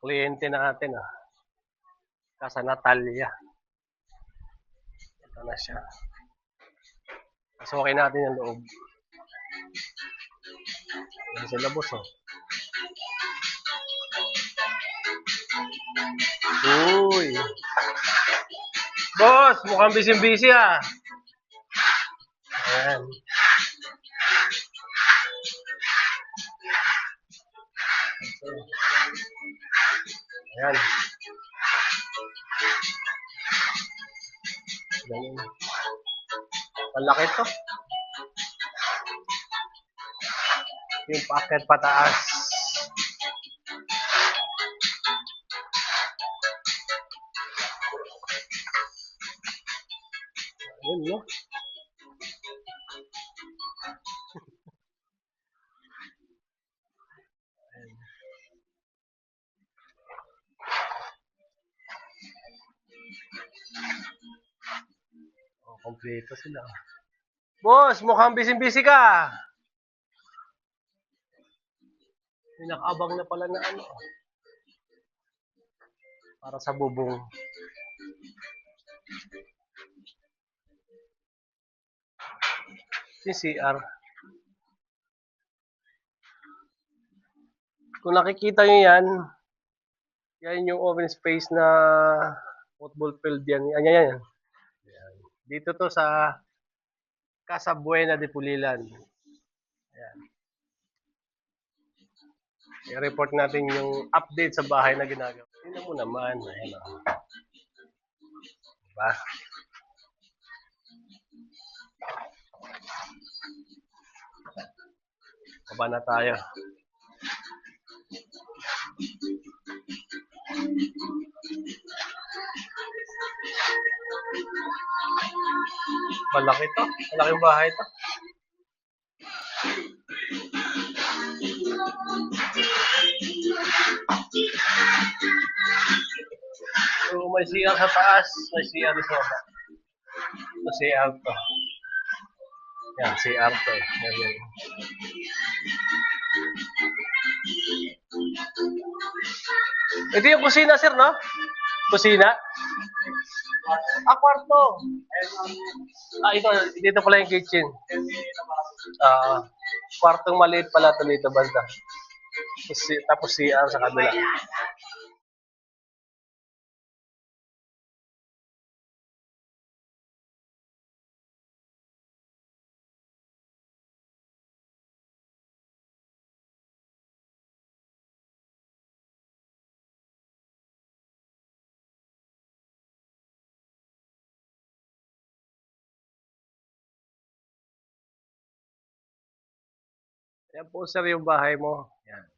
kliyente natin, Casa Natalia. Ito na siya. Pasukin natin yung loob. Yan sila, boss, Uy! Boss, mukhang busy-busy, Ayan. Ayan. Ganun. Malaki to. Yung packet pataas. Yun, no? Oh, kompleto sila. Boss, mukhang busy-busy ka. Pinakaabang na pala na para sa bubong. Yung CR. Kung nakikita nyo yan yung open space na football field yan. Yan. Dito to sa Casa Buena de Pulilan. Ayan. I-report natin yung update sa bahay na ginagawa. Tingnan mo naman. Ayan, Diba? Baba na tayo. Malaki to. Malaking bahay to. So, may CR sa taas, may CR sa baba. Ito CR to. Yan, CR to. Yan. Ito yung kusina, sir, no? Kusina? Kwarto. Ito. Dito pala yung kitchen. Kwartong maliit pala ito dito banda. Tapos CR sa kabila. Yan po, sir, yung bahay mo. Yan.